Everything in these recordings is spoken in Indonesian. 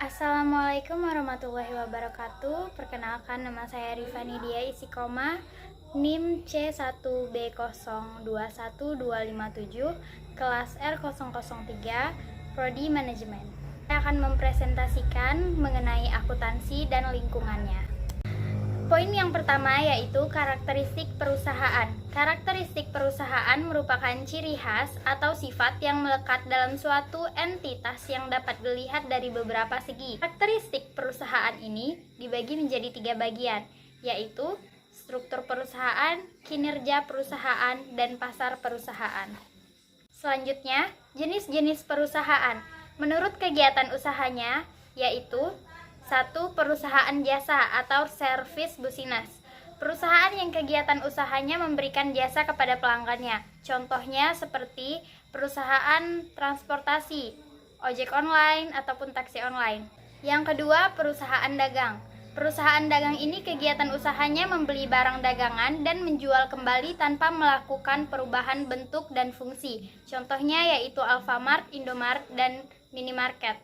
Assalamualaikum warahmatullahi wabarakatuh. Perkenalkan, nama saya Rifani Dia Isikoma, NIM C1B021257, kelas R003, Prodi Manajemen. Saya akan mempresentasikan mengenai akuntansi dan lingkungannya. Poin yang pertama yaitu karakteristik perusahaan. Karakteristik perusahaan merupakan ciri khas atau sifat yang melekat dalam suatu entitas yang dapat dilihat dari beberapa segi. Karakteristik perusahaan ini dibagi menjadi 3 bagian, yaitu struktur perusahaan, kinerja perusahaan, dan pasar perusahaan. Selanjutnya, jenis-jenis perusahaan. Menurut kegiatan usahanya, yaitu 1. Perusahaan jasa atau service business. Perusahaan yang kegiatan usahanya memberikan jasa kepada pelanggannya. Contohnya seperti perusahaan transportasi, ojek online ataupun taksi online. Yang kedua, perusahaan dagang. Perusahaan dagang ini kegiatan usahanya membeli barang dagangan dan menjual kembali tanpa melakukan perubahan bentuk dan fungsi. Contohnya yaitu Alfamart, Indomart, dan minimarket.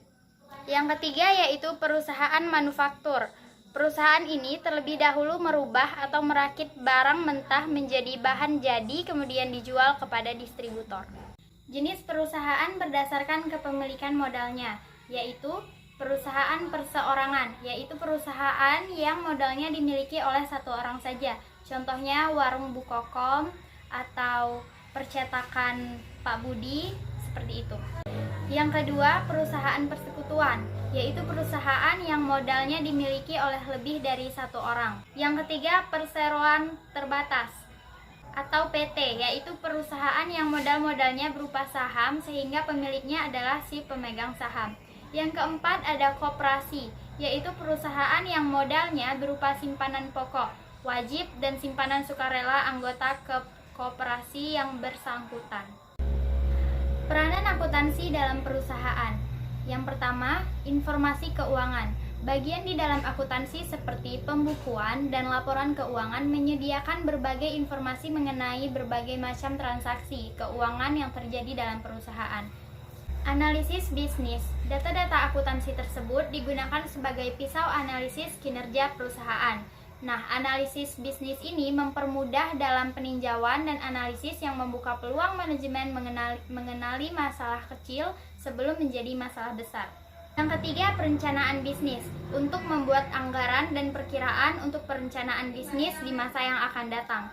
Yang ketiga yaitu perusahaan manufaktur. Perusahaan ini terlebih dahulu merubah atau merakit barang mentah menjadi bahan jadi kemudian dijual kepada distributor. Jenis perusahaan berdasarkan kepemilikan modalnya, yaitu perusahaan perseorangan, yaitu perusahaan yang modalnya dimiliki oleh satu orang saja. Contohnya warung Bukokom atau percetakan Pak Budi, seperti itu. Yang kedua, perusahaan persekutuan, yaitu perusahaan yang modalnya dimiliki oleh lebih dari satu orang. Yang ketiga, perseroan terbatas atau PT, yaitu perusahaan yang modal-modalnya berupa saham sehingga pemiliknya adalah si pemegang saham. Yang keempat, ada koperasi, yaitu perusahaan yang modalnya berupa simpanan pokok, wajib, dan simpanan sukarela anggota koperasi yang bersangkutan. Peranan akuntansi dalam perusahaan. Yang pertama, informasi keuangan. Bagian di dalam akuntansi seperti pembukuan dan laporan keuangan menyediakan berbagai informasi mengenai berbagai macam transaksi keuangan yang terjadi dalam perusahaan. Analisis bisnis. Data-data akuntansi tersebut digunakan sebagai pisau analisis kinerja perusahaan. Nah, analisis bisnis ini mempermudah dalam peninjauan dan analisis yang membuka peluang manajemen mengenali masalah kecil sebelum menjadi masalah besar. Yang ketiga, perencanaan bisnis. Untuk membuat anggaran dan perkiraan untuk perencanaan bisnis di masa yang akan datang.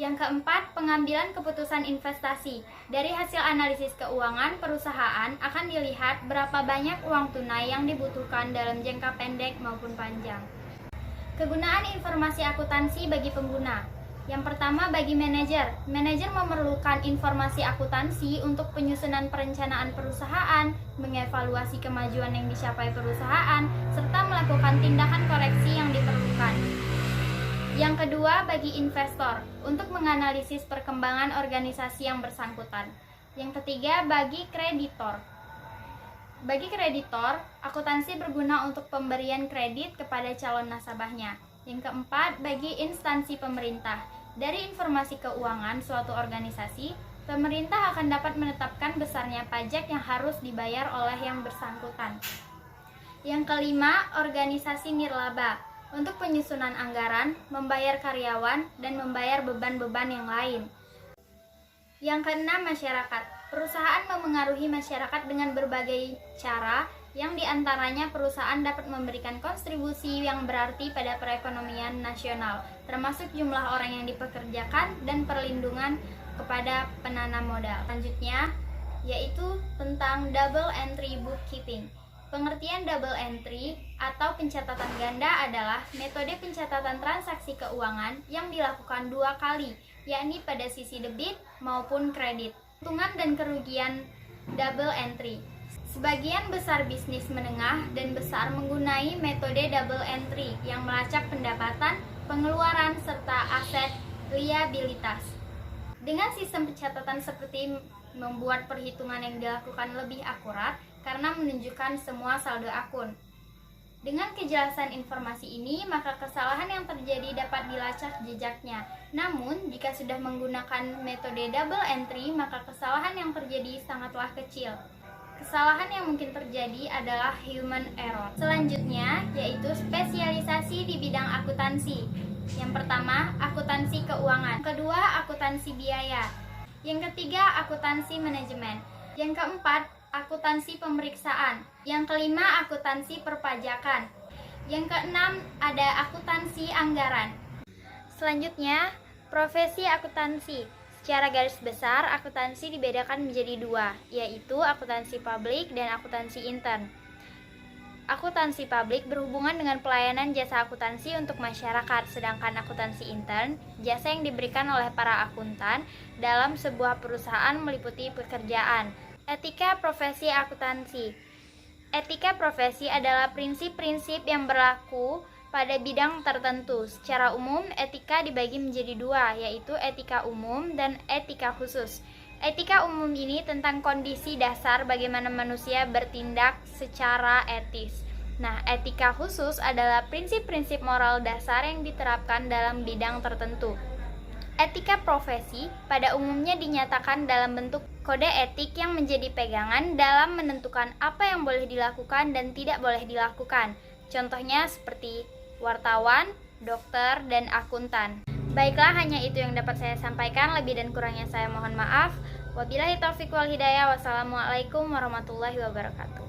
Yang keempat, pengambilan keputusan investasi. Dari hasil analisis keuangan perusahaan akan dilihat berapa banyak uang tunai yang dibutuhkan dalam jangka pendek maupun panjang. Kegunaan informasi akuntansi bagi pengguna. Yang pertama, bagi manajer. Manajer memerlukan informasi akuntansi untuk penyusunan perencanaan perusahaan, mengevaluasi kemajuan yang dicapai perusahaan, serta melakukan tindakan koreksi yang diperlukan. Yang kedua, bagi investor, untuk menganalisis perkembangan organisasi yang bersangkutan. Yang ketiga, bagi kreditor. Bagi kreditor, akuntansi berguna untuk pemberian kredit kepada calon nasabahnya. Yang keempat, bagi instansi pemerintah. Dari informasi keuangan suatu organisasi, pemerintah akan dapat menetapkan besarnya pajak yang harus dibayar oleh yang bersangkutan. Yang kelima, organisasi nirlaba. Untuk penyusunan anggaran, membayar karyawan, dan membayar beban-beban yang lain. Yang keenam, masyarakat. Perusahaan memengaruhi masyarakat dengan berbagai cara, yang diantaranya perusahaan dapat memberikan kontribusi yang berarti pada perekonomian nasional, termasuk jumlah orang yang dipekerjakan dan perlindungan kepada penanam modal. Selanjutnya, yaitu tentang double entry bookkeeping. Pengertian double entry atau pencatatan ganda adalah metode pencatatan transaksi keuangan yang dilakukan 2 kali, yakni pada sisi debit maupun kredit. Keuntungan dan kerugian double entry. Sebagian besar bisnis menengah dan besar menggunakan metode double entry yang melacak pendapatan, pengeluaran, serta aset liabilitas. Dengan sistem pencatatan seperti membuat perhitungan yang dilakukan lebih akurat karena menunjukkan semua saldo akun. Dengan kejelasan informasi ini, maka kesalahan yang terjadi dapat dilacak jejaknya. Namun, jika sudah menggunakan metode double entry, maka kesalahan yang terjadi sangatlah kecil. Kesalahan yang mungkin terjadi adalah human error. Selanjutnya, yaitu spesialisasi di bidang akuntansi. Yang pertama, akuntansi keuangan. Kedua, akuntansi biaya. Yang ketiga, akuntansi manajemen. Yang keempat, akuntansi pemeriksaan. Yang kelima, akuntansi perpajakan. Yang keenam, ada akuntansi anggaran. Selanjutnya, profesi akuntansi. Secara garis besar, akuntansi dibedakan menjadi dua, yaitu akuntansi publik dan akuntansi intern. Akuntansi publik berhubungan dengan pelayanan jasa akuntansi untuk masyarakat, sedangkan akuntansi intern, jasa yang diberikan oleh para akuntan dalam sebuah perusahaan meliputi pekerjaan. Etika profesi akuntansi. Etika profesi adalah prinsip-prinsip yang berlaku pada bidang tertentu. Secara umum, etika dibagi menjadi dua, yaitu etika umum dan etika khusus. Etika umum ini tentang kondisi dasar bagaimana manusia bertindak secara etis. Nah, etika khusus adalah prinsip-prinsip moral dasar yang diterapkan dalam bidang tertentu. Etika profesi pada umumnya dinyatakan dalam bentuk kode etik yang menjadi pegangan dalam menentukan apa yang boleh dilakukan dan tidak boleh dilakukan. Contohnya seperti wartawan, dokter, dan akuntan. Baiklah, hanya itu yang dapat saya sampaikan. Lebih dan kurangnya saya mohon maaf. Wabillahi taufiq wal hidayah. Wassalamualaikum warahmatullahi wabarakatuh.